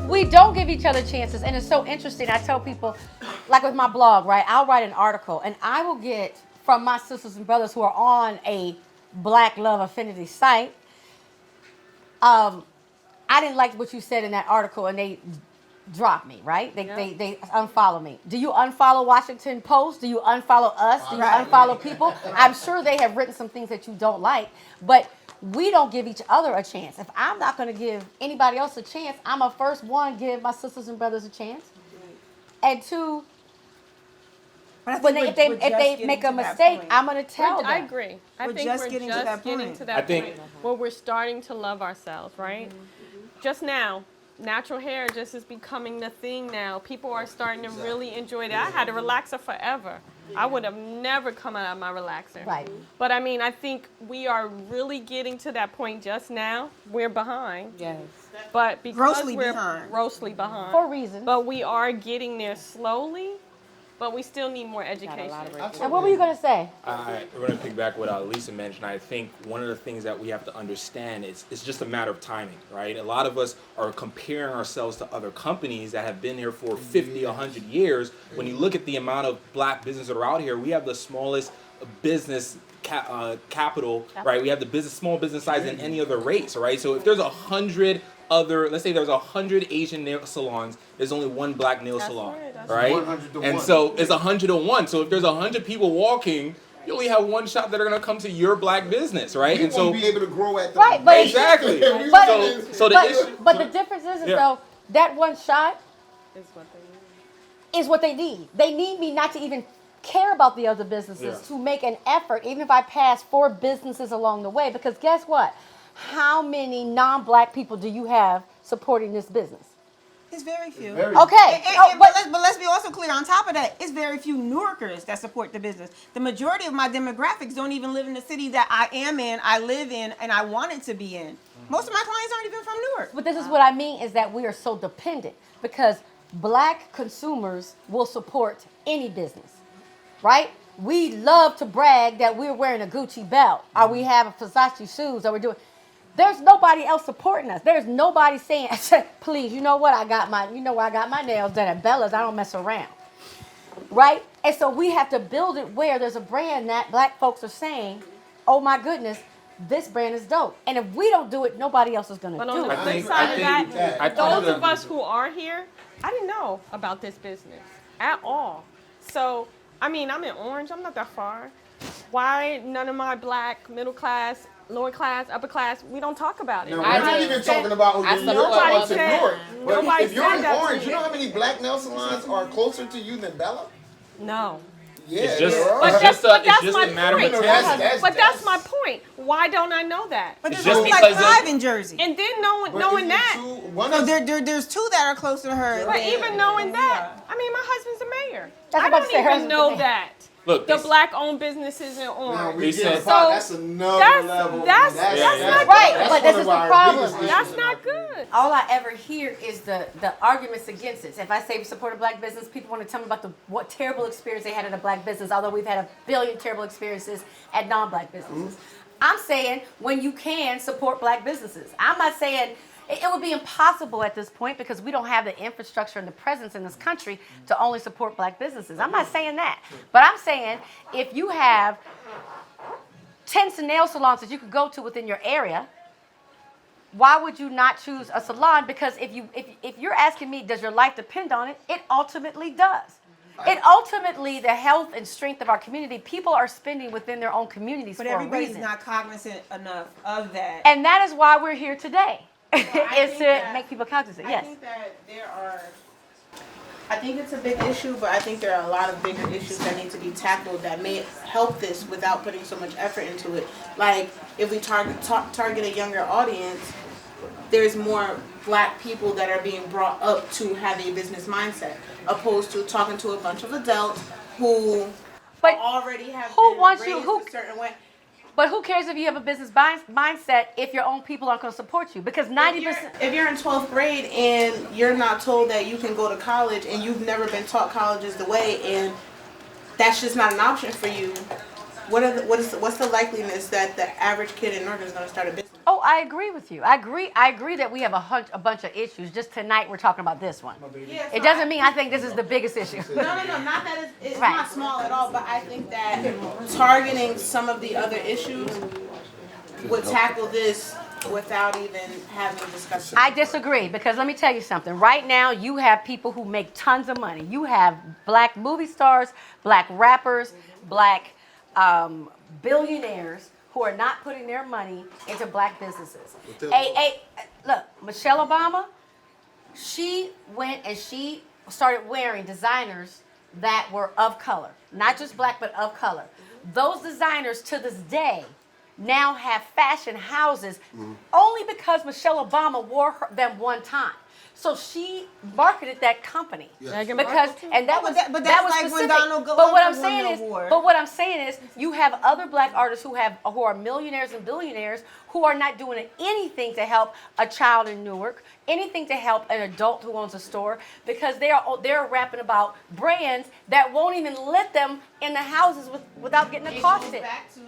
we don't give each other chances, and it's so interesting. I tell people, like with my blog, right? I'll write an article, and I will get from my sisters and brothers who are on a Black Love Affinity site. I didn't like what you said in that article, and they drop me, right? They unfollow me. Do you unfollow Washington Post? Do you unfollow us? Do you unfollow people? I'm sure they have written some things that you don't like, but we don't give each other a chance. If I'm not going to give anybody else a chance, I'm a first one give my sisters and brothers a chance. And two, if they make a mistake, I'm going to tell them. I agree. I think we're just getting to that point where we're starting to love ourselves, right? Just now, natural hair just is becoming the thing now. People are starting to really enjoy that. I had a relaxer forever. I would have never come out of my relaxer. Right. But I mean, I think we are really getting to that point just now. We're behind. Yes. But because we're behind. grossly behind. For reasons. But we are getting there slowly. But we still need more education. And what were you going to say? We're going to piggyback what Lisa mentioned. I think one of the things that we have to understand is it's just a matter of timing, right? A lot of us are comparing ourselves to other companies that have been here for 50, 100 years. When you look at the amount of black businesses that are out here, we have the smallest business capital, right? We have the small business size in any other race, right? So if there's 100 let's say there's 100 Asian nail salons, there's only one black nail salon, right? 100 to and 1. so it's 100 to 1. So if there's 100 people walking, you only have one shop that are going to come to your black business, right? And so be able to grow at the right, but exactly. But the difference is though that one shot is what they need. They need me not to even care about the other businesses to make an effort, even if I pass 4 businesses along the way. Because guess what? How many non-black people do you have supporting this business? It's very few. Okay. But let's be also clear on top of that, it's very few Newarkers that support the business. The majority of my demographics don't even live in the city that I am in, I live in, and I wanted to be in. Most of my clients aren't even from Newark. But this is what I mean is that we are so dependent because black consumers will support any business, right? We love to brag that we're wearing a Gucci belt or we have a Versace shoes or we're doing... There's nobody else supporting us. There's nobody saying, please, you know what? I got my nails done at Bella's. I don't mess around. Right? And so we have to build it where there's a brand that black folks are saying, oh my goodness, this brand is dope. And if we don't do it, nobody else is going to do it. But on the flip side of that, those of us who are here, I didn't know about this business at all. So, I mean, I'm in Orange. I'm not that far. Why none of my black, middle class, lower class, upper class, we don't talk about it. No, we're not even talking about nobody said, But if you're in that Orange, you know how many black nail salons are closer to you than Bella? No. Yeah, it's just a matter of time. But that's my point. Why don't I know that? But there's only like 5 in Jersey. And then knowing that. So there's 2 that are closer to her. But even knowing that, I mean, my husband's a mayor. I don't even know that. Look, the black-owned businesses in Orange. That's another level. That's not right. But this is the problem. That's not good. All I ever hear is the arguments against it. If I say we support a black business, people want to tell me about what terrible experience they had at a black business, although we've had a billion terrible experiences at non-black businesses. I'm saying when you can support black businesses. I'm not saying it would be impossible at this point because we don't have the infrastructure and the presence in this country to only support black businesses. I'm not saying that. But I'm saying if you have 10 nail salons that you could go to within your area, why would you not choose a salon? Because if you're asking me, does your life depend on it? It ultimately does. It ultimately, the health and strength of our community, people are spending within their own communities for a reason. But everybody's not cognizant enough of that. And that is why we're here today. Is to make people cognizant. Yes. I think that I think it's a big issue, but I think there are a lot of bigger issues that need to be tackled that may help this without putting so much effort into it. Like if we target a younger audience, there's more black people that are being brought up to have a business mindset, opposed to talking to a bunch of adults who already have been raised a certain way. But who cares if you have a business mindset if your own people aren't going to support you? Because 90%... If you're in 12th grade and you're not told that you can go to college and you've never been taught college is the way and that's just not an option for you, what's the likeliness that the average kid in Newark is going to start a business? Oh, I agree with you. I agree that we have a bunch of issues. Just tonight, we're talking about this one. Yeah, It doesn't mean I think this is the biggest issue. No, not that it's Right. not small at all, but I think that targeting some of the other issues would tackle this without even having discussion. I disagree because let me tell you something. Right now, you have people who make tons of money. You have black movie stars, black rappers, black billionaires who are not putting their money into black businesses. Look, Michelle Obama, she went and she started wearing designers that were of color, not just black, but of color. Those designers to this day now have fashion houses only because Michelle Obama wore them one time. So she marketed that company because, and that was that was like when specific. Donald But what I'm Glover saying won is, the award. but what I'm saying is, you have other black artists who are millionaires and billionaires who are not doing anything to help a child in Newark, anything to help an adult who owns a store, because they're rapping about brands that won't even let them in the houses without getting It accosted. goes back to